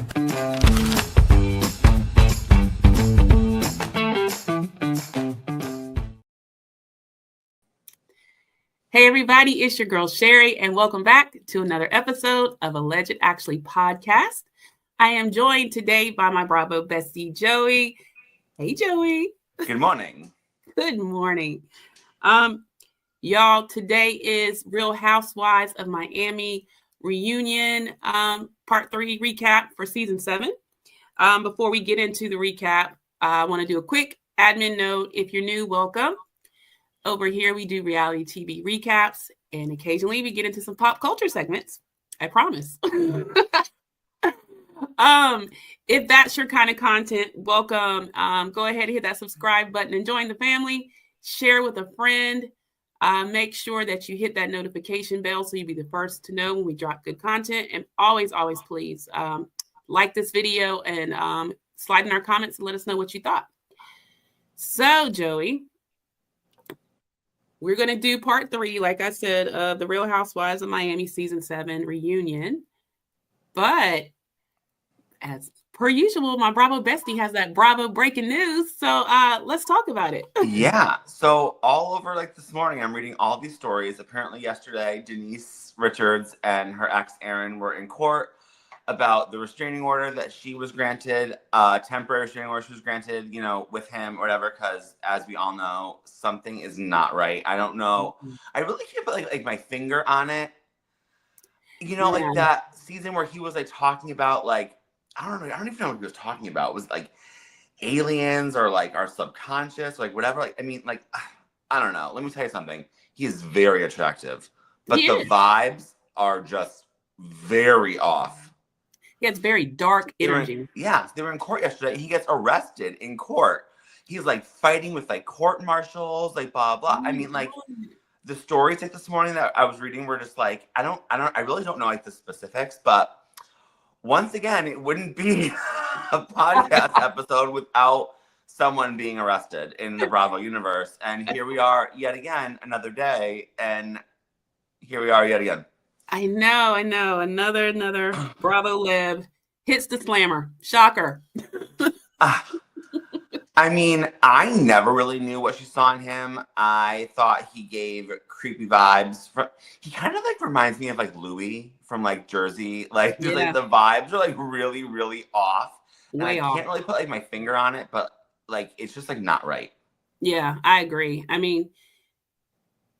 Hey everybody, it's your girl Sherry, and welcome back to another episode of Alleged Actually podcast. I am joined today by my Bravo bestie, Joey. Hey, Joey. Good morning. Good morning. Y'all, today is Real Housewives of Miami reunion, part 3 recap for season 7. Before we get into the recap, I want to do a quick admin note. If you're new, welcome. Over here, we do reality TV recaps, and occasionally we get into some pop culture segments. I promise. If that's your kind of content, welcome. Go ahead and hit that subscribe button and join the family. Share with a friend. Make sure that you hit that notification bell so you'll be the first to know when we drop good content. And always, please like this video and slide in our comments and let us know what you thought. So, Joey, we're going to do part 3, like I said, of the Real Housewives of Miami season 7 reunion. But as per usual, my Bravo bestie has that Bravo breaking news. So let's talk about it. Yeah. So all over like this morning, I'm reading all these stories. Apparently yesterday, Denise Richards and her ex Aaron were in court about the restraining order that she was granted, temporary restraining order she was granted, with him or whatever, because as we all know, something is not right. I don't know. I really can't put like my finger on it. Like that season where he was like talking about like, I don't even know what he was talking about. It was like aliens or like our subconscious, like whatever. Like, I mean, like, I don't know. Let me tell you something. He is very attractive, but the vibes are just very off. Yeah, it's very dark energy. They were in court yesterday. He gets arrested in court. He's like fighting with like court marshals, like blah blah. I mean, like the stories like this morning that I was reading were just like I really don't know like the specifics, but once again, it wouldn't be a podcast episode without someone being arrested in the Bravo universe. And here we are yet again, another day, and here we are yet again. I know. Another Bravo Liv hits the slammer. Shocker. I mean, I never really knew what she saw in him. I thought he gave creepy vibes. He kind of like reminds me of like Louis from like Jersey. Like, just like the vibes are like really, really off. And I can't really put like my finger on it, but like it's just like not right. Yeah, I agree. I mean,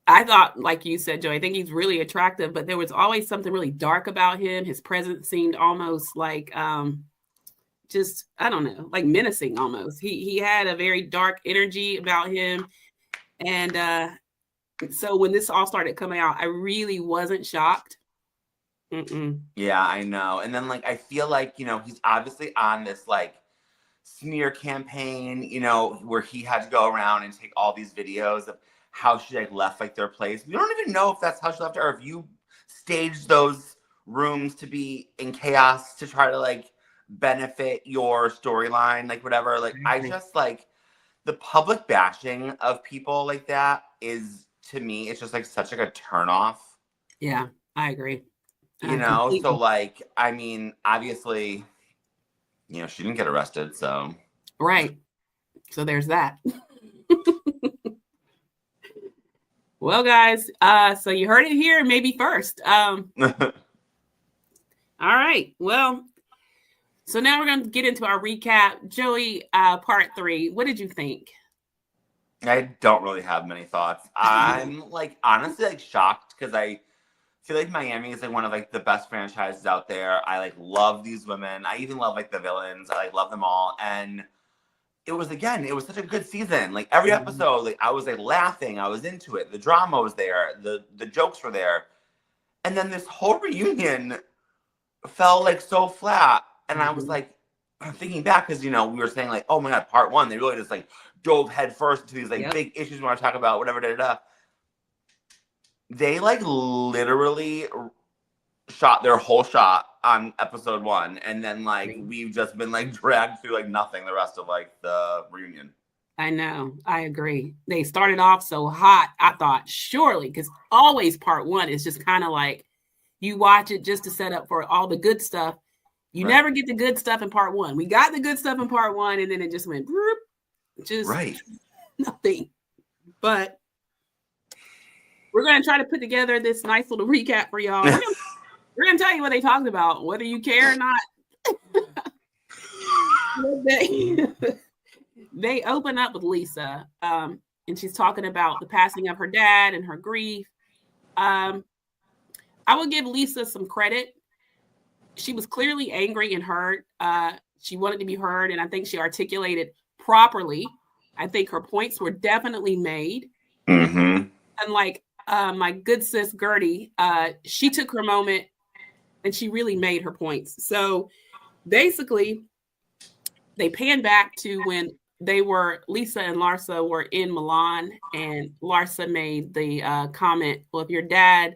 I thought, like you said, Joe, I think he's really attractive, but there was always something really dark about him. His presence seemed almost like just, I don't know, like menacing almost. He had a very dark energy about him. And so when this all started coming out, I really wasn't shocked. Yeah, I know. And then like I feel like, he's obviously on this like smear campaign, where he had to go around and take all these videos of how she like left like their place. We don't even know if that's how she left it or if you staged those rooms to be in chaos to try to like benefit your storyline, like whatever. Like I just like the public bashing of people like that is, to me, it's just like such like a turnoff. Yeah, I agree. Completely. So like, I mean, obviously, she didn't get arrested, so. Right. So there's that. Well, guys, so you heard it here, maybe first. All right. Well, so now we're going to get into our recap. Joey, part 3. What did you think? I don't really have many thoughts. I'm like honestly like shocked because I feel like Miami is like one of like the best franchises out there. I like love these women. I even love like the villains. I like love them all. And it was such a good season. Like every episode, like I was like laughing. I was into it. The drama was there. The jokes were there. And then this whole reunion fell like so flat. And I was like thinking back because, we were saying like, oh my God, part 1, they really just like dove head first into these like big issues we want to talk about, whatever, They like literally shot their whole shot on episode 1, and then like we've just been like dragged through like nothing the rest of like the reunion. I know, I agree. They started off so hot. I thought surely, because always part 1 is just kind of like you watch it just to set up for all the good stuff, You never get the good stuff in part one. We got the good stuff in part one, and then it just went just nothing. But we're going to try to put together this nice little recap for y'all. We're going to tell you what they talked about, whether you care or not. They open up with Lisa, and she's talking about the passing of her dad and her grief. I will give Lisa some credit. She was clearly angry and hurt. She wanted to be heard, and I think she articulated properly. I think her points were definitely made. Mm-hmm. Unlike my good sis Gertie, she took her moment and she really made her points. So basically, they pan back to when Lisa and Larsa were in Milan, and Larsa made the comment, well, if your dad,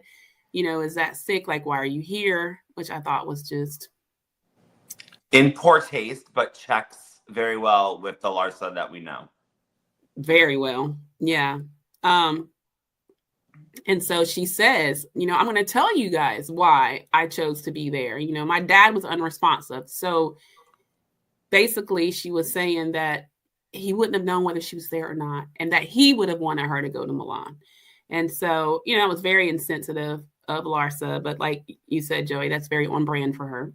is that sick, like, why are you here? Which I thought was just in poor taste, but checks very well with the Larsa that we know. Very well. Yeah. And so she says, I'm going to tell you guys why I chose to be there. My dad was unresponsive. So basically she was saying that he wouldn't have known whether she was there or not, and that he would have wanted her to go to Milan. And so, it was very insensitive of Larsa, but like you said, Joey, that's very on brand for her.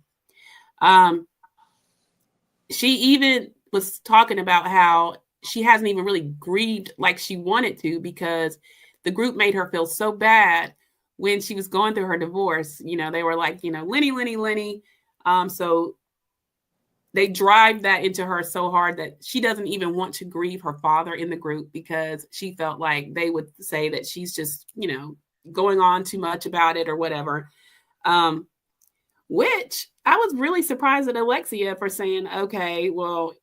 She even was talking about how she hasn't even really grieved like she wanted to, because the group made her feel so bad when she was going through her divorce. They were like, Lenny. So they drive that into her so hard that she doesn't even want to grieve her father in the group, because she felt like they would say that she's just, going on too much about it or whatever. Which I was really surprised at Alexia for saying, okay, well,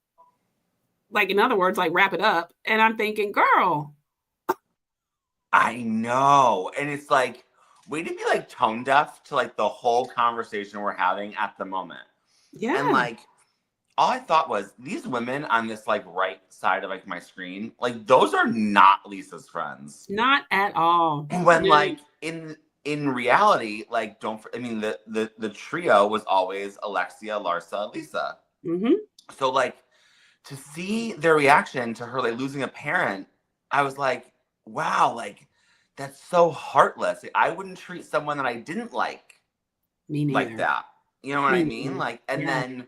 like, in other words, like, wrap it up. And I'm thinking, girl. I know. And it's like, way to be like tone deaf to like the whole conversation we're having at the moment. Yeah. And like, all I thought was, these women on this like right side of like my screen, like, those are not Lisa's friends. Not at all. When like in reality, like, the trio was always Alexia, Larsa, Lisa. Mm-hmm. So like, to see their reaction to her like losing a parent, I was like, wow, like, that's so heartless. I wouldn't treat someone that I didn't like like that. You know what I mean? Like, and then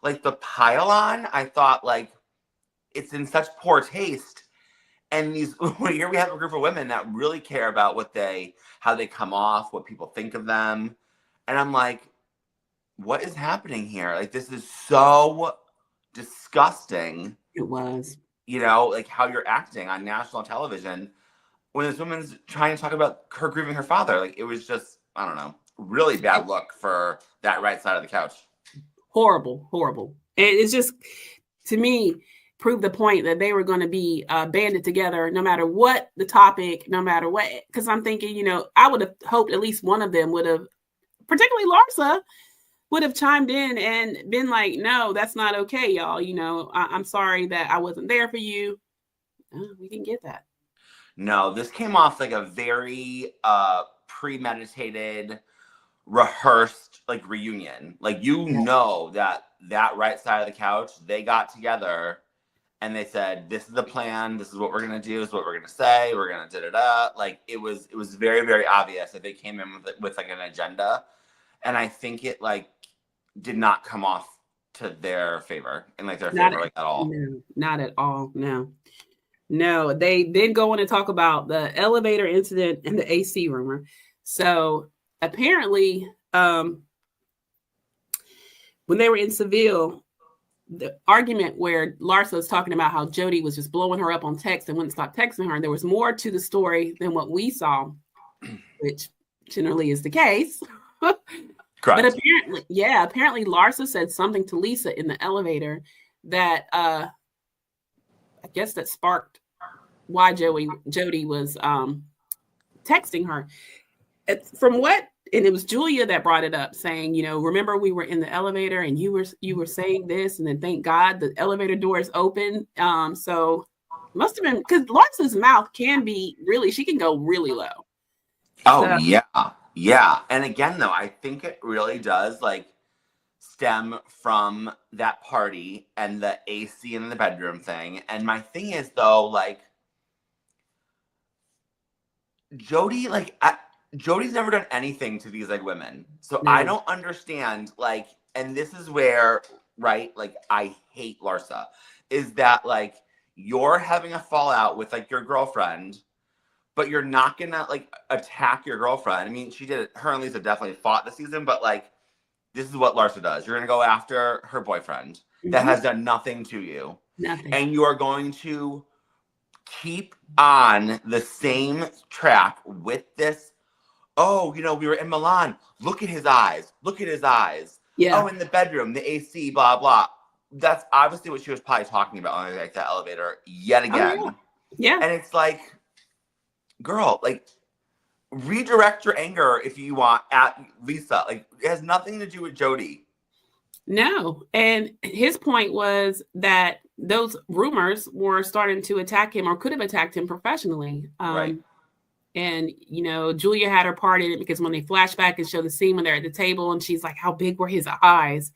like the pile-on, I thought, like, it's in such poor taste. And here we have a group of women that really care about how they come off, what people think of them. And I'm like, what is happening here? Like, this is so disgusting. It was. Like, how you're acting on national television when this woman's trying to talk about her grieving her father. Like, it was just, I don't know, really bad look for that right side of the couch. Horrible. It's just, to me, proved the point that they were going to be banded together no matter what the topic, no matter what. Because I'm thinking, I would have hoped at least one of them would have, particularly Larsa, would have chimed in and been like, no, that's not okay, y'all. I'm sorry that I wasn't there for you. We didn't get that. No, this came off like a very premeditated, rehearsed like reunion. Like, that right side of the couch, they got together and they said, this is the plan, this is what we're gonna do, this is what we're gonna say, we're gonna da-da-da. Like, it was very, very obvious that they came in with like an agenda. And I think it like did not come off to their favor, in like their favor like at all. No, not at all. No, they did go on to talk about the elevator incident and the AC rumor. So apparently, when they were in Seville, the argument where Larsa was talking about how Jody was just blowing her up on text and wouldn't stop texting her, and there was more to the story than what we saw, which generally is the case. Correct. But apparently Larsa said something to Lisa in the elevator that I guess that sparked why Jody was texting her. And it was Julia that brought it up, saying, remember we were in the elevator and you were saying this, and then thank God the elevator doors open. So must have been, because Larsa's mouth she can go really low. Oh, so, yeah. And again, though, I think it really does like stem from that party and the AC in the bedroom thing. And my thing is, though, like, Jody, like, Jody's never done anything to these, like, women. So No. I don't understand, like, and this is where, right, like, I hate Larsa, is that, like, you're having a fallout with, like, your girlfriend, but you're not gonna, like, attack your girlfriend. I mean, she did it. Her and Lisa definitely fought this season, but, like, this is what Larsa does. You're gonna go after her boyfriend that has done nothing to you. Nothing. And you are going to keep on the same track with this. Oh, you know, we were in Milan. Look at his eyes. Look at his eyes. Yeah. Oh, in the bedroom, the AC, blah, blah. That's obviously what she was probably talking about on, like, that elevator yet again. Oh, yeah. And it's like, girl, like, redirect your anger if you want at Lisa. Like, it has nothing to do with Jody. No. And his point was that those rumors were starting to attack him, or could have attacked him professionally. Right. And, you know, Julia had her part in it, because when they flash back and show the scene when they're at the table and she's like, how big were his eyes?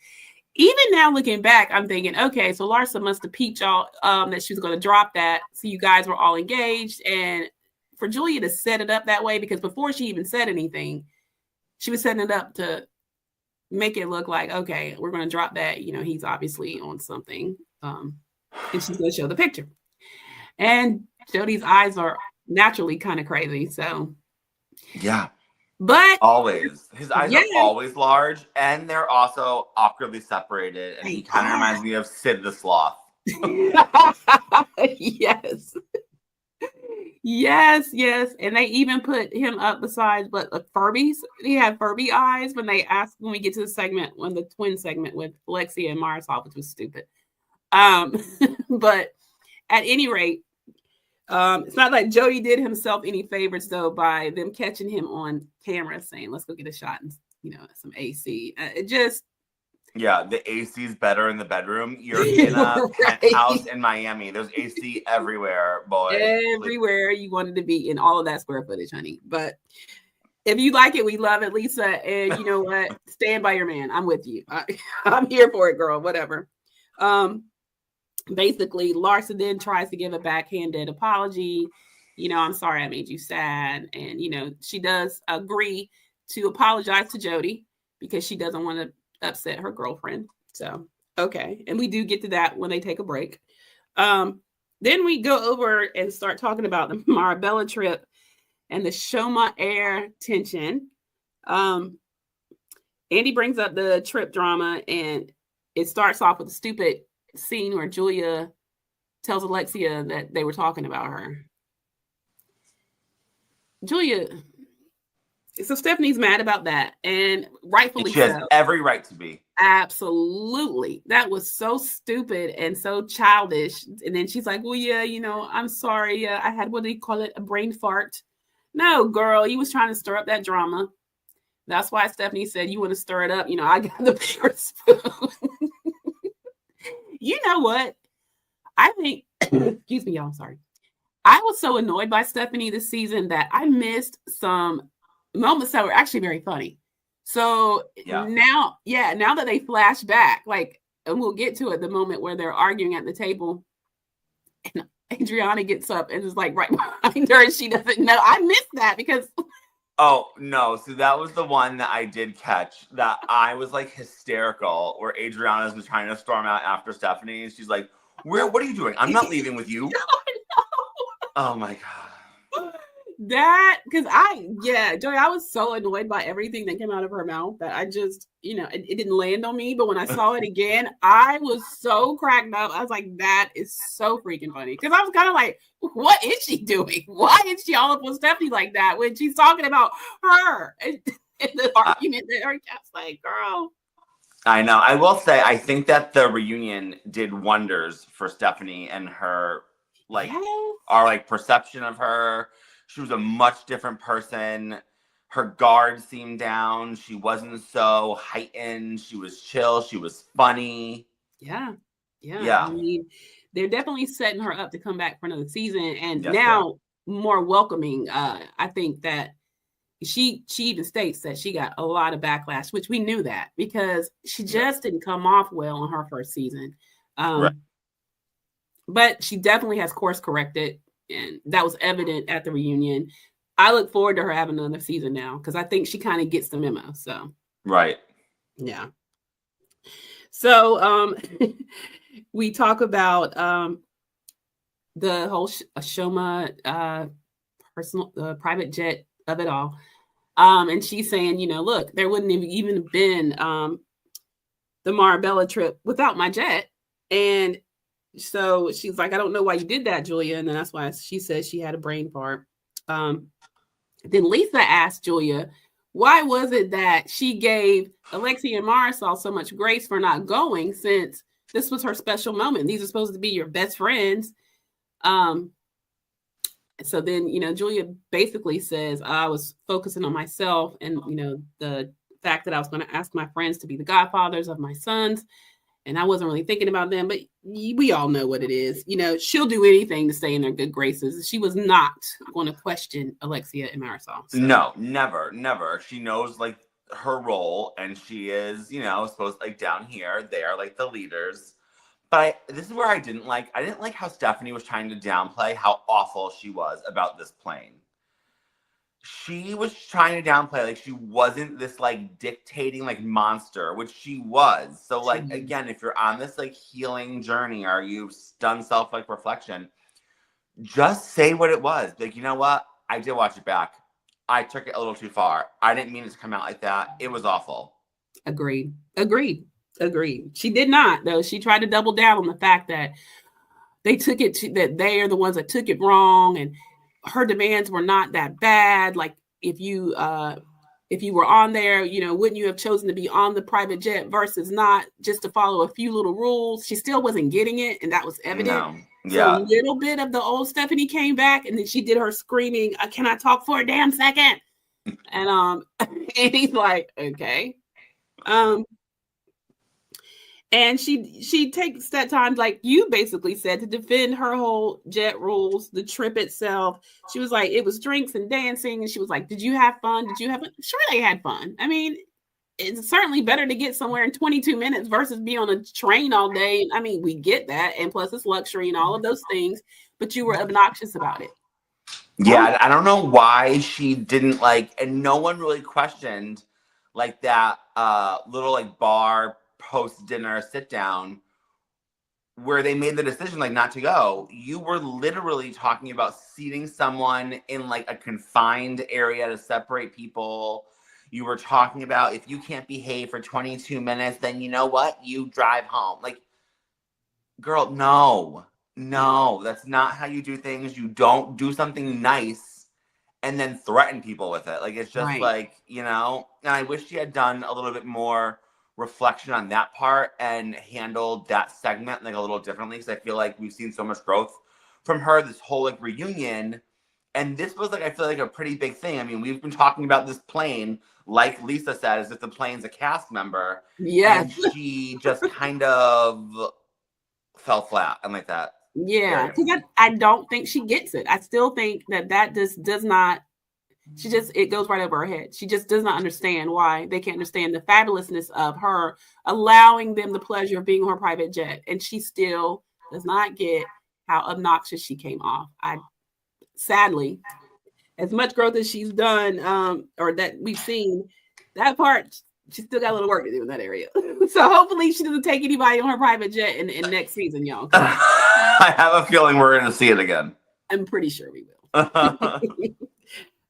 Even now looking back, I'm thinking, okay, so Larsa must have peeped y'all that she was going to drop that. So you guys were all engaged. And for Julia to set it up that way, because before she even said anything, she was setting it up to make it look like, okay, we're going to drop that. You know, he's obviously on something. And she's going to show the picture. And Jody's eyes are naturally kind of crazy. So, yeah. But always. His eyes are always large, and they're also awkwardly separated. And he kind of reminds me of Sid the Sloth. Yes. Yes. And they even put him up beside Furbies. He had Furby eyes when we get to the segment, when the twin segment with Alexia and Marisol, which was stupid. But at any rate, it's not like Jody did himself any favors, though, by them catching him on camera saying, let's go get a shot and, you know, some AC. It just... Yeah, the AC's better in the bedroom. You're in a penthouse in Miami. There's AC everywhere, boy. Everywhere you wanted to be in all of that square footage, honey. But if you like it, we love it, Lisa. And you know what? Stand by your man. I'm with you. I'm here for it, girl. Whatever. Basically, Larsa then tries to give a backhanded apology. You know, I'm sorry I made you sad. And, you know, she does agree to apologize to Jody because she doesn't want to upset her girlfriend. So, okay. And we do get to that when they take a break. Then we go over and start talking about the Marabella trip and the Shoma Air tension. Andy brings up the trip drama, and it starts off with a stupid scene where Julia tells Alexia that they were talking about her. So Stephanie's mad about that, and rightfully so. She has every right to be. Absolutely. That was so stupid and so childish. And then she's like, well, yeah, you know, I'm sorry. I had, what do you call it? A brain fart. No, girl, you was trying to stir up that drama. That's why Stephanie said, you want to stir it up. You know, I got the bigger spoon. You know what? I think, excuse me, y'all, I'm sorry. I was so annoyed by Stephanie this season that I missed some moments that were actually very funny. So now that they flash back, like, and we'll get to it, the moment where they're arguing at the table and Adriana gets up and is like right behind her and she doesn't know. I missed that because... Oh, no. So that was the one that I did catch that I was like hysterical, where Adriana's been trying to storm out after Stephanie. And she's like, what are you doing? I'm not leaving with you. Oh my God. That, because Joey, I was so annoyed by everything that came out of her mouth that I just, you know, it didn't land on me. But when I saw it again, I was so cracked up. I was like, that is so freaking funny. Because I was kind of like, what is she doing? Why is she all up on Stephanie like that when she's talking about her? And the argument that her cat's like, girl. I know. I will say, I think that the reunion did wonders for Stephanie and her, like, our like perception of her. She was a much different person. Her guard seemed down. She wasn't so heightened. She was chill. She was funny. Yeah. I mean, they're definitely setting her up to come back for another season, and now more welcoming. I think that she even states that she got a lot of backlash, which we knew that because she just didn't come off well in her first season. Right. But she definitely has course corrected, and that was evident at the reunion. I look forward to her having another season now because I think she kind of gets the memo. So right. Yeah. So we talk about the whole Shoma personal private jet of it all. And she's saying, look, there wouldn't have even been the Marabella trip without my jet. And so she's like, I don't know why you did that, Julia. And then that's why she says she had a brain fart. Then Lisa asked Julia, why was it that she gave Alexia and Marisol so much grace for not going since this was her special moment? These are supposed to be your best friends. So then, Julia basically says, I was focusing on myself and, the fact that I was going to ask my friends to be the godfathers of my sons. And I wasn't really thinking about them, but we all know what it is. She'll do anything to stay in their good graces. She was not going to question Alexia and Marisol. So. No, never. She knows like her role, and she is, supposed like down here. They are like the leaders. But this is where I didn't like how Stephanie was trying to downplay how awful she was about this plane. She was trying to downplay like she wasn't this like dictating like monster, which she was. So like again, if you're on this like healing journey or you've done self like reflection, just say what it was. Like, you know what? I did watch it back. I took it a little too far. I didn't mean it to come out like that. It was awful. Agreed. She did not, though. She tried to double down on the fact that they took it that they are the ones that took it wrong, and her demands were not that bad. Like if you were on there, wouldn't you have chosen to be on the private jet versus not, just to follow a few little rules? She still wasn't getting it, and that was evident. No. Yeah. So a little bit of the old Stephanie came back, and then she did her screaming, "Can I talk for a damn second?" And and he's like, okay. And she takes that time, like you basically said, to defend her whole jet rules, the trip itself. She was like, it was drinks and dancing. And she was like, did you have fun? Sure, they had fun. I mean, it's certainly better to get somewhere in 22 minutes versus be on a train all day. I mean, we get that. And plus it's luxury and all of those things, but you were obnoxious about it. Yeah, I don't know why she didn't and no one really questioned like that little like bar post-dinner sit down where they made the decision like not to go. You were literally talking about seating someone in like a confined area to separate people. You were talking about if you can't behave for 22 minutes, then you know what? You drive home. Like, girl, no, that's not how you do things. You don't do something nice and then threaten people with it. Like, it's just right. And I wish she had done a little bit more reflection on that part and handled that segment like a little differently, because I feel like we've seen so much growth from her this whole like reunion, and this was like I feel like a pretty big thing. I mean, we've been talking about this plane, like Lisa said, as if the plane's a cast member. Yeah, and she just kind of fell flat and like that. Yeah, because I don't think she gets it. I still think that just does not. It goes right over her head. She just does not understand why they can't understand the fabulousness of her allowing them the pleasure of being on her private jet. And she still does not get how obnoxious she came off. Sadly, as much growth as she's done, or that we've seen, that part, she still got a little work to do in that area. So hopefully she doesn't take anybody on her private jet in next season, y'all. I have a feeling we're going to see it again. I'm pretty sure we will.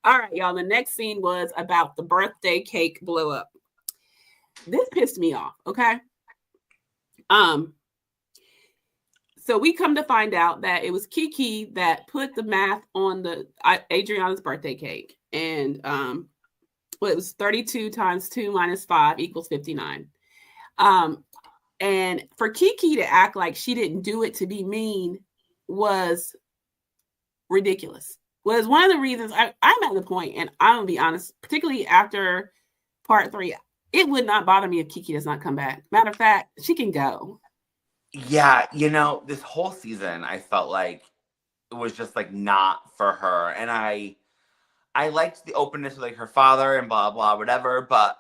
All right, y'all. The next scene was about the birthday cake blow up. This pissed me off, okay? So we come to find out that it was Kiki that put the math on the Adriana's birthday cake. And it was 32 times 2 minus 5 equals 59. And for Kiki to act like she didn't do it to be mean was ridiculous. Was one of the reasons I'm at the point, and I'm going to be honest, particularly after part 3, it would not bother me if Kiki does not come back. Matter of fact, she can go. Yeah, this whole season, I felt like it was just like not for her. And I I liked the openness of like her father and blah blah whatever, but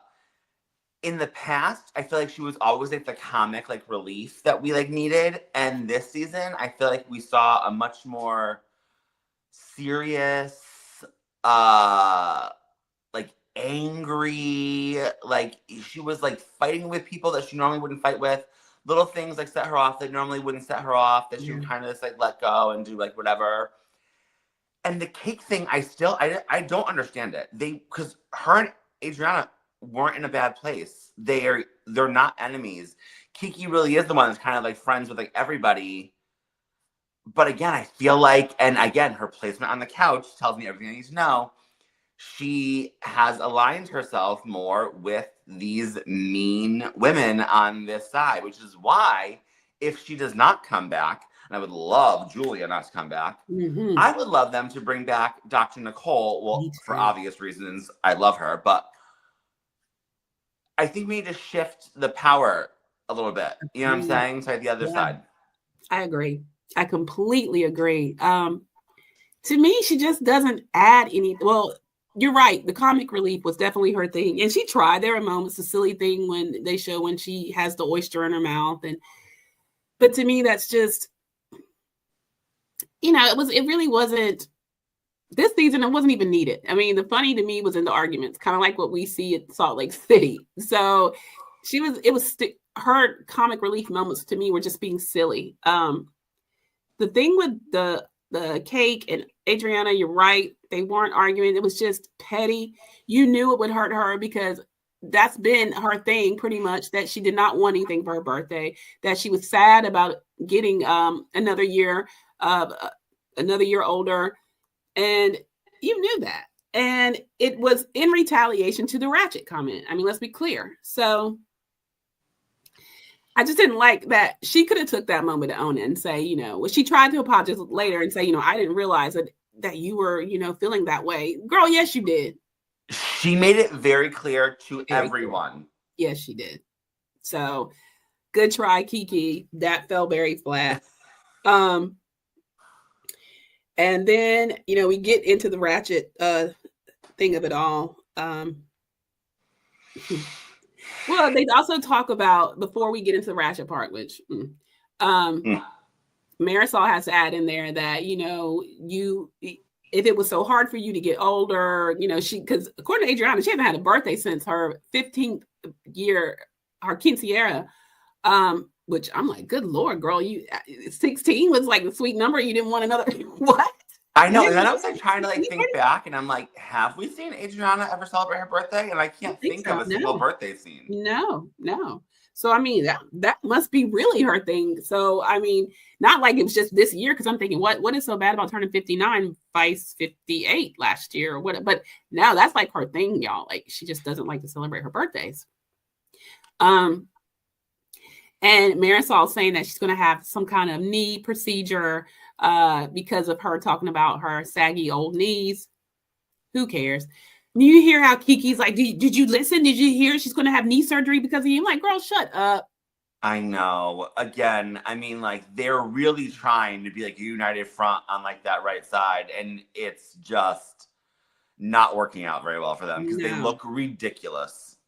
in the past, I feel like she was always like the comic like relief that we like needed. And this season, I feel like we saw a much more serious, like angry, like she was like fighting with people that she normally wouldn't fight with. Little things like set her off that normally wouldn't set her off, that she would kind of just like let go and do like whatever. And the cake thing, I don't understand it. Because her and Adriana weren't in a bad place. They're not enemies. Kiki really is the one that's kind of like friends with like everybody. But again, I feel like, and again, her placement on the couch tells me everything I need to know. She has aligned herself more with these mean women on this side, which is why if she does not come back, and I would love Julia not to come back, I would love them to bring back Dr. Nicole. Well, for obvious reasons, I love her, but I think we need to shift the power a little bit. You know what I'm saying? So the other side. I agree. I completely agree. To me, she just doesn't add any. Well, you're right. The comic relief was definitely her thing. And she tried. There were moments, a silly thing when they show when she has the oyster in her mouth. But to me, that's just, it really wasn't this season. It wasn't even needed. I mean, the funny to me was in the arguments, kind of like what we see at Salt Lake City. So her comic relief moments to me were just being silly. The thing with the cake and Adriana, you're right. They weren't arguing. It was just petty. You knew it would hurt her because that's been her thing pretty much, that she did not want anything for her birthday, that she was sad about getting another year older. And you knew that. And it was in retaliation to the ratchet comment. I mean, let's be clear. So I just didn't like that. She could have took that moment to own it and say, she tried to apologize later and say, I didn't realize that you were, feeling that way. Girl, yes, you did. She made it very clear to everyone. Clear. Yes, she did. So good try, Kiki. That fell very flat. And then, we get into the ratchet thing of it all. Well, they also talk about, before we get into the ratchet part, which Marisol has to add in there that, if it was so hard for you to get older, because according to Adriana, she hasn't had a birthday since her 15th year, her quinceañera, which I'm like, good Lord, girl, 16 was like the sweet number. You didn't want another, what? I know, and then I was like trying to like think back, and I'm like, have we seen Adriana ever celebrate her birthday? And I can't think of a single birthday scene. No. So I mean, that must be really her thing. So I mean, not like it was just this year, because I'm thinking, what is so bad about turning 59, vice 58 last year or what? But now that's like her thing, y'all. Like she just doesn't like to celebrate her birthdays. And Marisol saying that she's going to have some kind of knee procedure because of her talking about her saggy old knees. Who cares? You hear how Kiki's like, did you listen? Did you hear she's going to have knee surgery because of you? I'm like, girl, shut up. I know. Again, I mean, like, they're really trying to be like a united front on like that right side, and it's just not working out very well for them because they look ridiculous.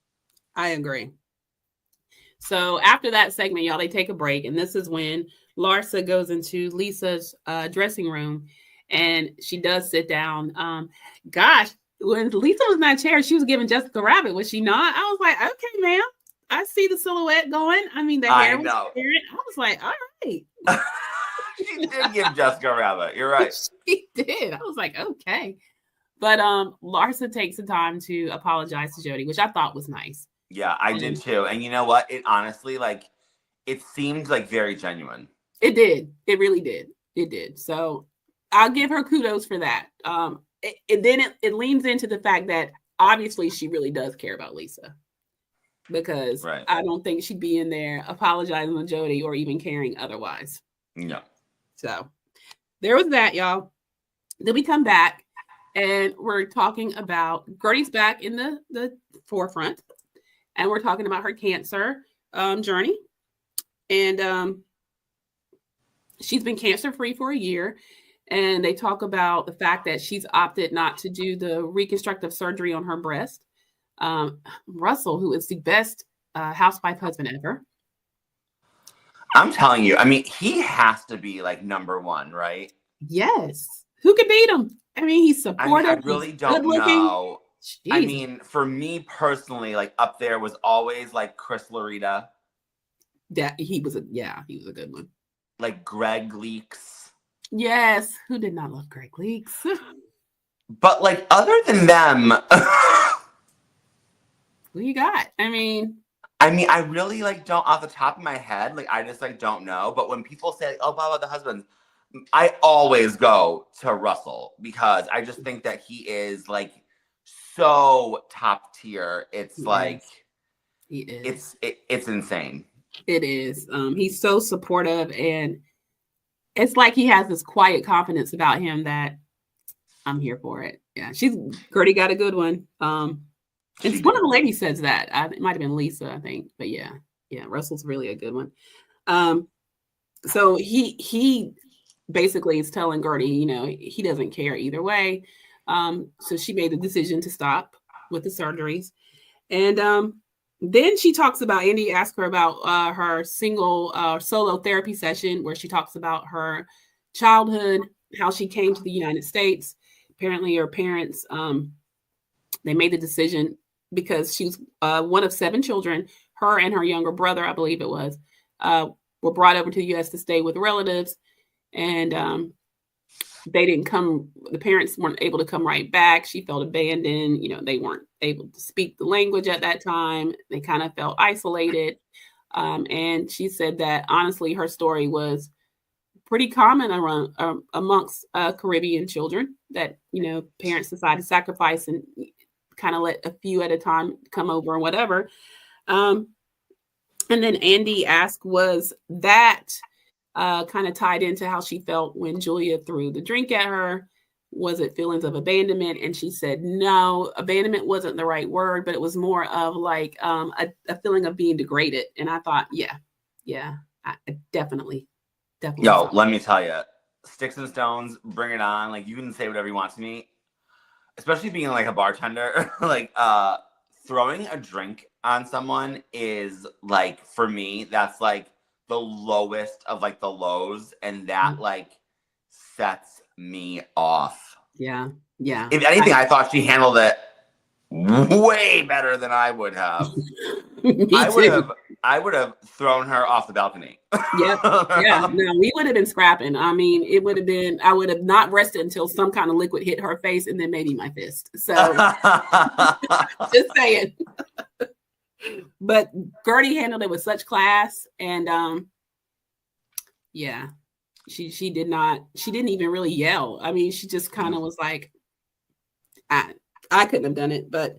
I agree. So after that segment, y'all, they take a break, and this is when Larsa goes into Lisa's dressing room, and she does sit down. Gosh, when Lisa was in that chair, she was giving Jessica Rabbit, was she not? I was like, okay, ma'am, I see the silhouette going. I mean, the hair was apparent. I was like, all right. She did give Jessica Rabbit. You're right. She did. I was like, okay. But Larsa takes the time to apologize to Jody, which I thought was nice. Yeah, I did too. And you know what? It honestly, like, it seemed like very genuine. It did. It really did. It did. So I'll give her kudos for that. And then it leans into the fact that obviously she really does care about Lisa, because I don't think she'd be in there apologizing to Jody or even caring otherwise. No. So there was that, y'all. Then we come back and we're talking about Gertie's back in the forefront. And we're talking about her cancer journey. And she's been cancer-free for a year. and they talk about the fact that she's opted not to do the reconstructive surgery on her breast. Russell, who is the best housewife husband ever. I'm telling you, I mean, he has to be like number one, right? Yes. Who could beat him? I mean, he's supportive. I really he's don't good-looking. know. Jesus. I mean, for me personally, like up there was always like Chris Larita. That he was a good one. Like Greg Leaks. Yes. Who did not love Greg Leaks? But like other than them, Who you got? I mean, I really like don't off the top of my head, like I just like don't know. But when people say, oh, blah, blah, the husbands, I always go to Russell because I just think that he is like so top tier. It's like he is. It's insane. It is. He's so supportive, and it's like he has this quiet confidence about him that I'm here for it. Yeah, Gertie got a good one. It's one of the ladies says that. It might have been Lisa, I think. But yeah, Russell's really a good one. So he basically is telling Gertie, he doesn't care either way. So she made the decision to stop with the surgeries. And then she talks about, Andy asked her about her solo therapy session where she talks about her childhood, how she came to the United States. Apparently her parents, they made the decision because she was one of 7 children. Her and her younger brother, I believe it was, were brought over to the U.S. to stay with relatives. And they didn't come, the parents weren't able to come right back. She felt abandoned. They weren't able to speak the language at that time. They kind of felt isolated. And she said that honestly, her story was pretty common around amongst Caribbean children that, parents decide to sacrifice and kind of let a few at a time come over or whatever. And then Andy asked, was that kind of tied into how she felt when Julia threw the drink at her? Was it feelings of abandonment? And she said, no, abandonment wasn't the right word, but it was more of like a feeling of being degraded. And I thought, I definitely. Yo, let me tell you, sticks and stones, bring it on. Like, you can say whatever you want to me, especially being like a bartender. Like, throwing a drink on someone is like, for me, that's like the lowest of like the lows, and that like sets me off. Yeah. If anything, I thought she handled it way better than I would have. I would have thrown her off the balcony. Yep. Yeah. No, we would have been scrapping. I mean, it would have been, I would have not rested until some kind of liquid hit her face and then maybe my fist. So just saying. But Gertie handled it with such class. And she didn't even really yell. I mean, she just kind of was like, I couldn't have done it. But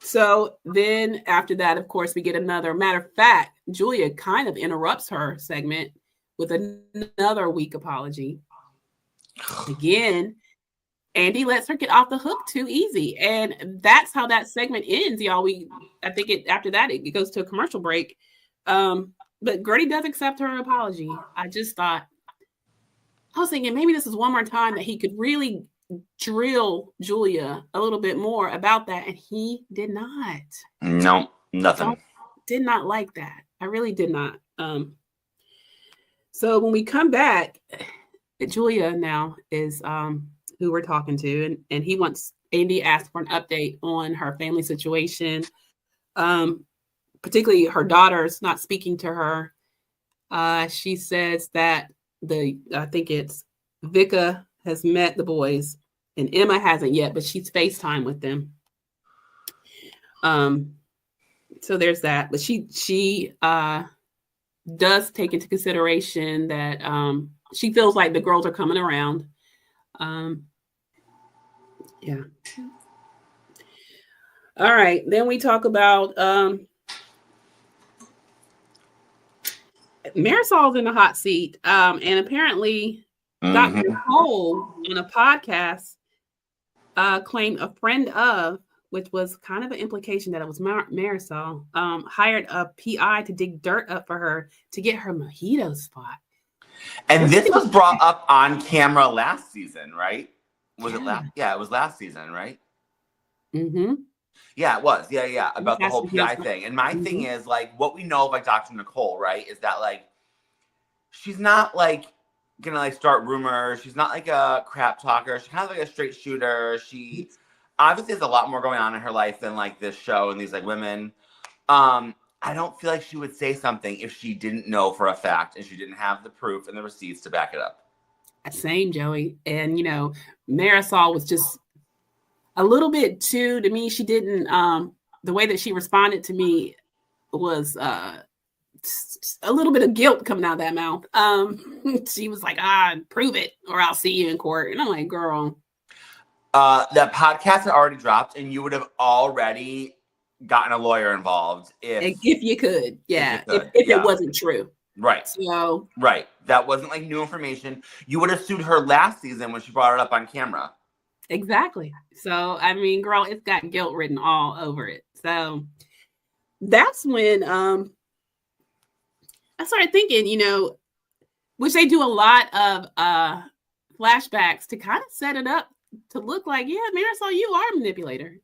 so then after that, of course, we get another. Matter of fact, Julia kind of interrupts her segment with another weak apology. Again, Andy lets her get off the hook too easy. And that's how that segment ends, y'all. After that, it goes to a commercial break. But Gertie does accept her apology. I was thinking maybe this is one more time that he could really drill Julia a little bit more about that, and he did not. No, nothing. Did not like that. I really did not. So when we come back, Julia now is who we're talking to, and he wants Andy asked for an update on her family situation, particularly her daughter's not speaking to her. She says that I think it's Vika has met the boys and Emma hasn't yet, but she's FaceTime with them. So there's that, but she does take into consideration that she feels like the girls are coming around. Yeah. All right. Then we talk about Marisol's in the hot seat. And apparently Dr. Cole on a podcast claimed a friend of, which was kind of an implication that it was Marisol, hired a PI to dig dirt up for her to get her mojito spot. And this was brought up on camera last season, right? Was it last? Yeah, it was last season, right? Mm-hmm. Yeah, it was. Yeah. About the whole PI thing. And my thing is, like, what we know of, like, Dr. Nicole, right, is that, like, she's not, like, gonna, like, start rumors. She's not, like, a crap talker. She's kind of, like, a straight shooter. She obviously has a lot more going on in her life than, like, this show and these, like, women. I don't feel like she would say something if she didn't know for a fact and she didn't have the proof and the receipts to back it up. Same, Joey. And, you know, Marisol was just a little bit too, to me, she didn't, the way that she responded to me was a little bit of guilt coming out of that mouth. She was like, prove it or I'll see you in court. And I'm like, girl. That podcast had already dropped and you would have already gotten a lawyer involved if you could. Yeah. If it wasn't true. Right. So right. That wasn't like new information. You would have sued her last season when she brought it up on camera. Exactly. So, I mean, girl, it's got guilt written all over it. So that's when I started thinking, you know, which they do a lot of flashbacks to kind of set it up to look like, yeah, Marisol, you are a manipulator.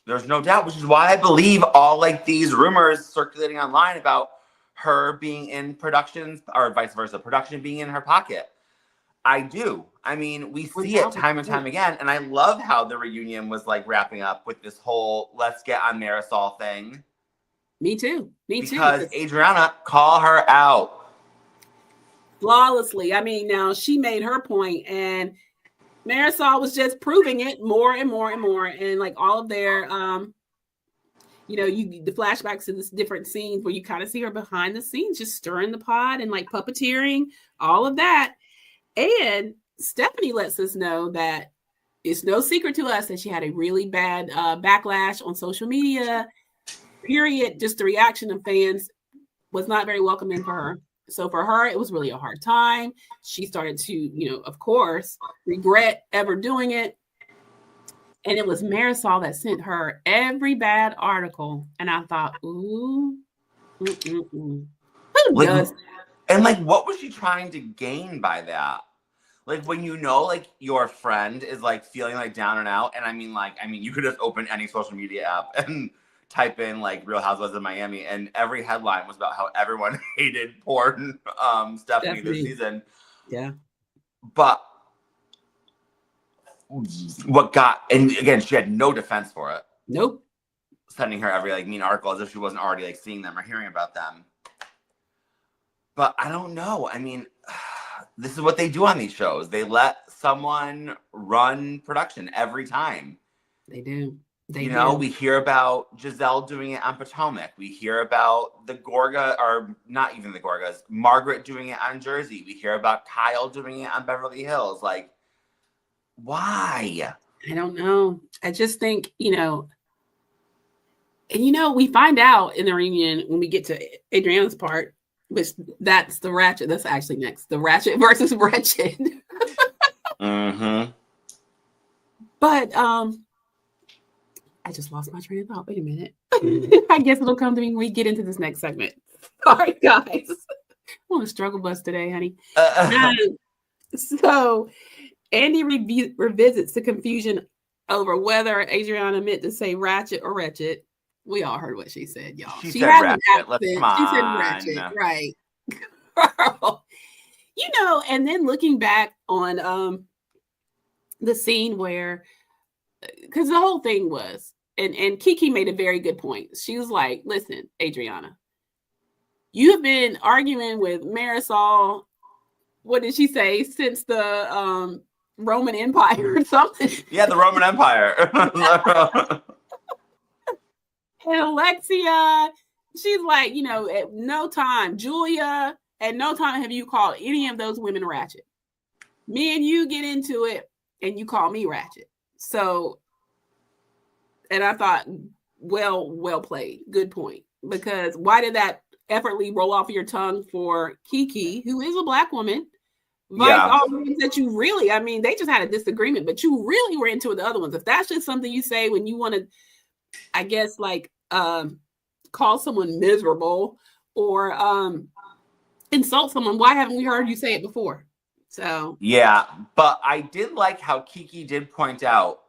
There's no doubt, which is why I believe all like these rumors circulating online about her being in productions or vice versa, production being in her pocket. I do. I mean, we see it time and time again. And I love how the reunion was like wrapping up with this whole let's get on Marisol thing. Me too. Because Adriana, call her out. Flawlessly. I mean, now she made her point and Marisol was just proving it more and more and more. And like all of their, you know, the flashbacks to this different scenes where you kind of see her behind the scenes, just stirring the pot and like puppeteering, all of that. And Stephanie lets us know that it's no secret to us that she had a really bad backlash on social media, period. Just the reaction of fans was not very welcoming for her. So for her, it was really a hard time. She started to, you know, of course, regret ever doing it. And it was Marisol that sent her every bad article. And I thought, ooh, who like, does that? And like, what was she trying to gain by that? Like when you know, like your friend is like feeling like down and out. And I mean, you could just open any social media app and type in like Real Housewives of Miami, and every headline was about how everyone hated poor Stephanie this season. Yeah. But and again, she had no defense for it. Nope. Sending her every like mean article as if she wasn't already like seeing them or hearing about them. But I don't know. I mean, this is what they do on these shows. They let someone run production every time. They do. You know, we hear about Giselle doing it on Potomac. We hear about the Gorga, or not even the Gorgas, Margaret doing it on Jersey. We hear about Kyle doing it on Beverly Hills. Like, why? I don't know. I just think, you know, and you know, we find out in the reunion when we get to Adriana's part, which that's the ratchet. That's actually next. The ratchet versus wretched. Mm-hmm. But I just lost my train of thought. Wait a minute. I guess it'll come to me when we get into this next segment. Sorry, guys. I'm on a struggle bus today, honey. So Andy revisits the confusion over whether Adriana meant to say ratchet or wretched. We all heard what she said, y'all. She said ratchet. She said ratchet, right? Girl. You know, and then looking back on the scene where, because the whole thing was, and Kiki made a very good point. She was like, listen, Adriana, you have been arguing with Marisol, what did she say, since the Roman Empire or something. Yeah, the Roman Empire. And Alexia, she's like, you know, at no time, Julia, at no time have you called any of those women ratchet. Me and you get into it, and you call me ratchet. So, and I thought, well played. Good point. Because why did that effortlessly roll off your tongue for Kiki, who is a Black woman? Like all the ones that you really, I mean, they just had a disagreement, but you really were into the other ones. If that's just something you say when you want to, I guess, like, call someone miserable, or insult someone, why haven't we heard you say it before? So yeah, but I did like how Kiki did point out,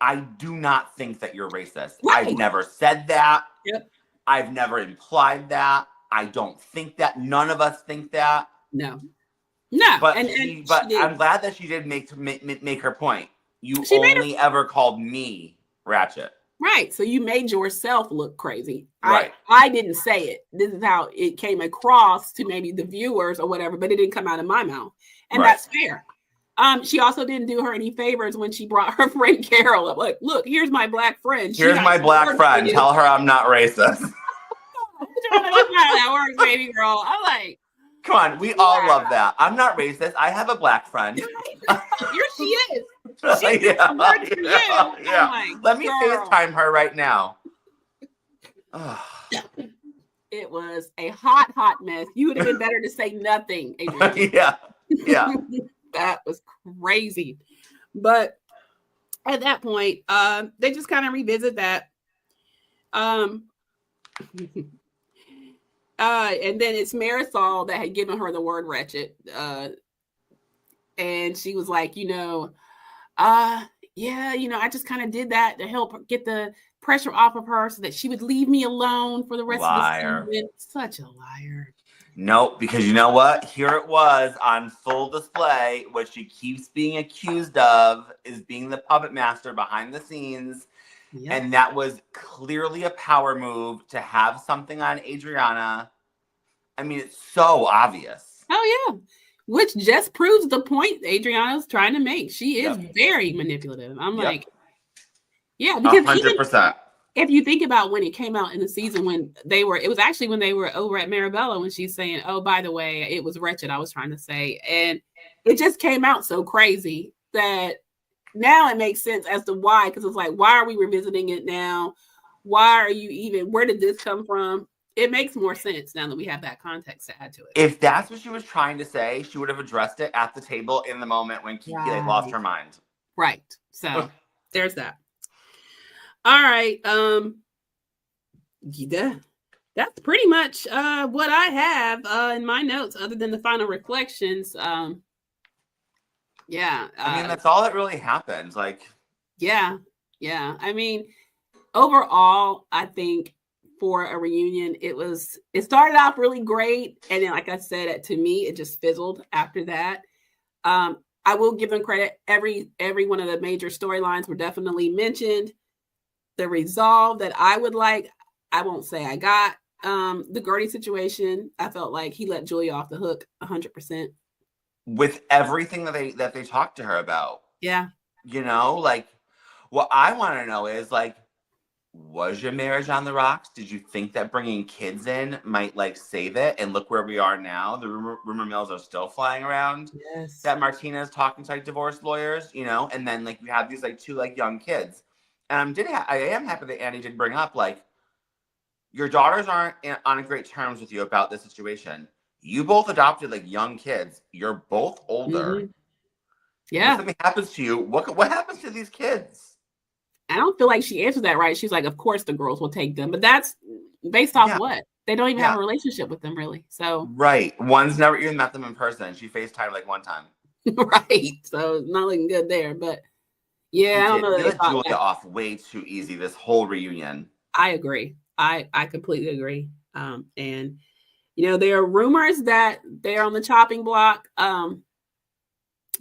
I do not think that you're racist. right. I've never said that. Yep. I've never implied that. I don't think that. None of us think that. No. But and I'm glad that she did make her point. You she only ever called me ratchet. Right. So you made yourself look crazy. Right. I didn't say it. This is how it came across to maybe the viewers or whatever, but it didn't come out of my mouth. And right. That's fair. She also didn't do her any favors when she brought her friend Carol up. Like, look, here's my black friend. Here's my black friend. Tell her I'm not racist. That's not how that works, baby girl. I'm like, come on, we all love that. I'm not racist. I have a black friend. Here she is. Yeah. Like, let me FaceTime her right now. It was a hot mess. You would have been better to say nothing, Adrian. Yeah. That was crazy. But at that point, they just kind of revisit that. And then it's Marisol that had given her the word wretched. And she was like, I just kind of did that to help get the pressure off of her so that she would leave me alone for the rest of the season. Such a liar. Nope, because you know what? Here it was on full display. What she keeps being accused of is being the puppet master behind the scenes. Yep. And that was clearly a power move to have something on Adriana. I mean, it's so obvious. Oh, yeah. Which just proves the point Adriana's trying to make. She is very manipulative. I'm like, yeah, because 100%. If you think about when it came out in the season it was actually when they were over at Marabella when she's saying, oh, by the way, it was wretched, I was trying to say. And it just came out so crazy that now it makes sense as to why, because it's like, why are we revisiting it now? Where did this come from? It makes more sense now that we have that context to add to it. If that's what she was trying to say, she would have addressed it at the table in the moment when Kiki lost her mind. Right. So there's that. All right. That's pretty much what I have in my notes, other than the final reflections. I mean, that's all that really happened. Yeah. I mean, overall, I think for a reunion, it started off really great, and then, like I said, to me, it just fizzled after that. I will give them credit. Every one of the major storylines were definitely mentioned. The resolve that I would like, I won't say I got. The Gertie situation, I felt like he let Julia off the hook 100%. With everything that they talked to her about. Yeah. What I want to know is, was your marriage on the rocks? Did you think that bringing kids in might save it? And look where we are now. The rumor mills are still flying around. Yes. That Martina's talking to divorce lawyers, and then you have these two young kids. And I am happy that Annie did bring up your daughters aren't on great terms with you about this situation. You both adopted young kids. You're both older. Mm-hmm. Yeah. If something happens to you, what happens to these kids? I don't feel like she answered that right. She's like, of course the girls will take them. But that's based off what? They don't even have a relationship with them, really. So right. One's never even met them in person. She FaceTimed one time. Right. So not looking good there. But yeah, I don't know. They let Julia off way too easy this whole reunion. I agree. I completely agree. And there are rumors that they're on the chopping block.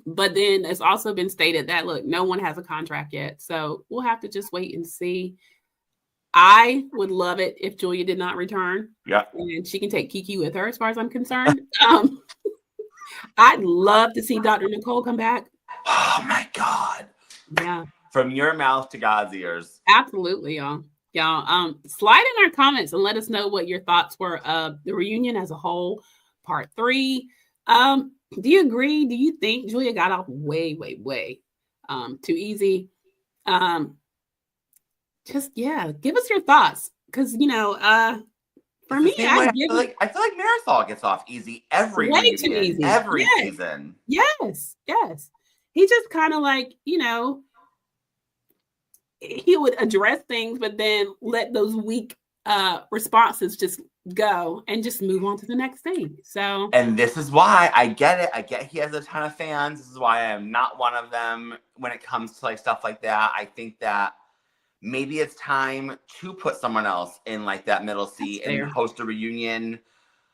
But then it's also been stated that, look, no one has a contract yet. So we'll have to just wait and see. I would love it if Julia did not return. Yeah. And she can take Kiki with her as far as I'm concerned. I'd love to see Dr. Nicole come back. Oh, my God. Yeah. From your mouth to God's ears. Absolutely, y'all. Slide in our comments and let us know what your thoughts were of the reunion as a whole, part 3. Do you agree? Do you think Julia got off way too easy? Give us your thoughts. Because, for me, I feel like Marisol gets off easy every way too easy. Every season. Yes. He just kind of he would address things, but then let those weak responses just go and just move on to the next thing. So, and this is why I get it. I get he has a ton of fans. This is why I am not one of them when it comes to like stuff like that. I think that maybe it's time to put someone else in like that middle seat and host a reunion.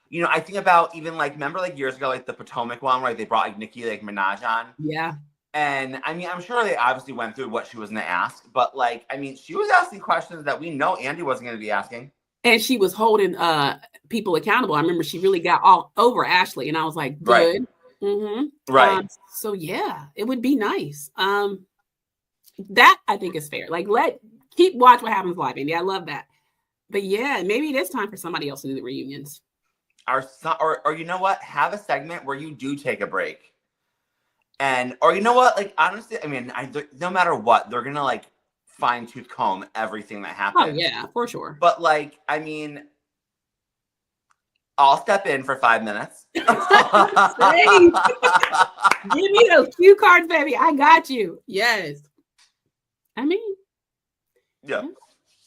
You know, I think about even like, remember like years ago, like the Potomac one where they brought like Nicki like Minaj on. Yeah. And I mean, I'm sure they obviously went through what she was going to ask, but like, I mean, she was asking questions that we know Andy wasn't going to be asking. And she was holding people accountable. I remember she really got all over Ashley, and I was like, good. Right. Mm-hmm. Right. So yeah, it would be nice. That I think is fair. Like, keep watch what happens live, Andy. I love that. But yeah, maybe it is time for somebody else to do the reunions. Or you know what? Have a segment where you do take a break. Or you know what? Like, honestly, I mean, no matter what, they're going to like fine tooth comb everything that happens. Oh yeah, for sure. But like, I mean, I'll step in for 5 minutes. Give me those cue cards, baby. I got you. Yes. I mean, yeah.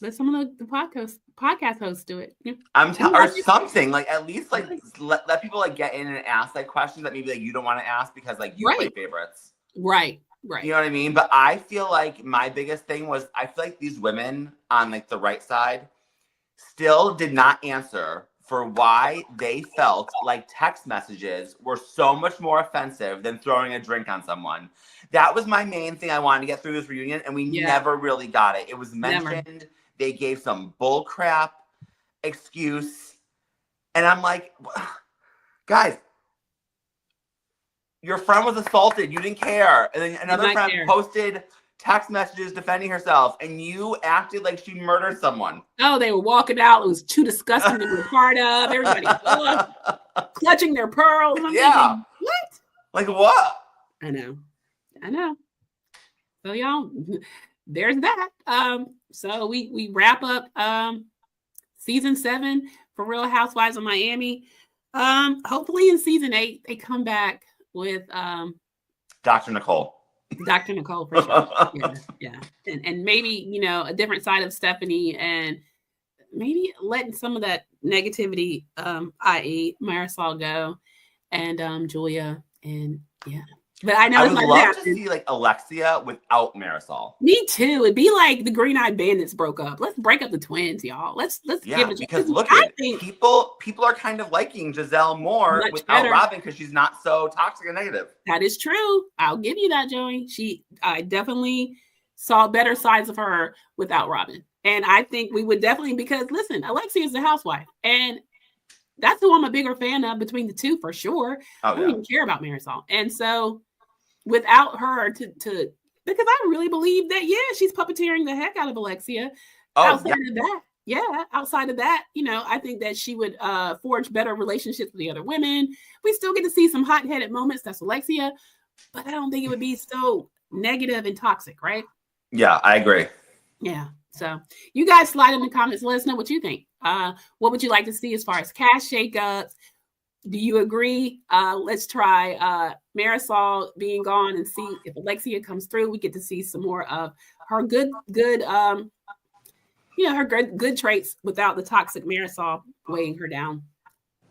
Let some of the podcast hosts do it. Or something like at least like let people like get in and ask like questions that maybe like you don't want to ask because like you play favorites. Right. You know what I mean? But I feel like my biggest thing was I feel like these women on like the right side still did not answer for why they felt like text messages were so much more offensive than throwing a drink on someone. That was my main thing I wanted to get through this reunion, and we never really got it. It was mentioned. Never. They gave some bull crap excuse. And I'm like, guys, your friend was assaulted. You didn't care. And then another friend posted text messages defending herself, and you acted like she murdered someone. Oh, they were walking out. It was too disgusting to be a part of. Everybody clutching their pearls. I'm thinking, what? Like what? I know. So y'all, there's that. So we wrap up season 7 for Real Housewives of Miami. Hopefully in season 8 they come back with Dr. Nicole. Dr. Nicole for sure. Yeah. And maybe, a different side of Stephanie, and maybe letting some of that negativity, i.e. Marisol, go, and Julia, and yeah. But I know I would love to see like Alexia without Marisol. Me too. It'd be like the Green Eyed Bandits broke up. Let's break up the twins, y'all. Let's give it. Because look at it. People are kind of liking Giselle more without Robin because she's not so toxic and negative. That is true. I'll give you that, Joey. I definitely saw better sides of her without Robin, and I think we would definitely, because listen, Alexia is the housewife, and that's who I'm a bigger fan of between the two for sure. I don't even care about Marisol, and so. Without her to because I really believe that she's puppeteering the heck out of Alexia. Outside of that, I think that she would forge better relationships with the other women. We still get to see some hot-headed moments. That's Alexia, but I don't think it would be so negative and toxic, right? Yeah, I agree. Yeah. So you guys slide in the comments. Let us know what you think. What would you like to see as far as cast shakeups? Do you agree? Let's try Marisol being gone and see if Alexia comes through. We get to see some more of her good traits without the toxic Marisol weighing her down.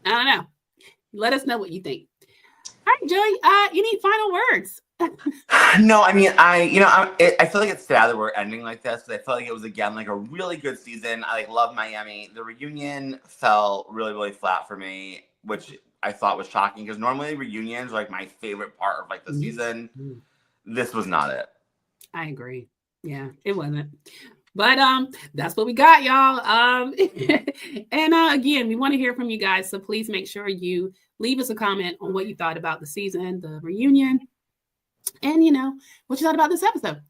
I don't know. Let us know what you think. All right, Joey, any final words? No, I mean, I feel like it's sad that we're ending like this. I feel like it was, again, like a really good season. I love Miami. The reunion fell really, really flat for me, which I thought was shocking because normally reunions are like my favorite part of like the season. This was not it. I agree. Yeah, it wasn't. But that's what we got, y'all. And again, we want to hear from you guys. So please make sure you leave us a comment on what you thought about the season, the reunion, and what you thought about this episode.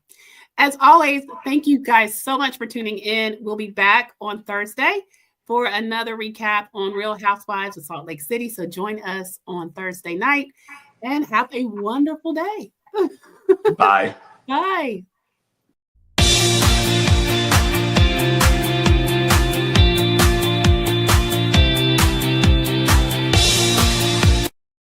As always, thank you guys so much for tuning in. We'll be back on Thursday for another recap on Real Housewives of Salt Lake City. So join us on Thursday night and have a wonderful day. Bye. Bye.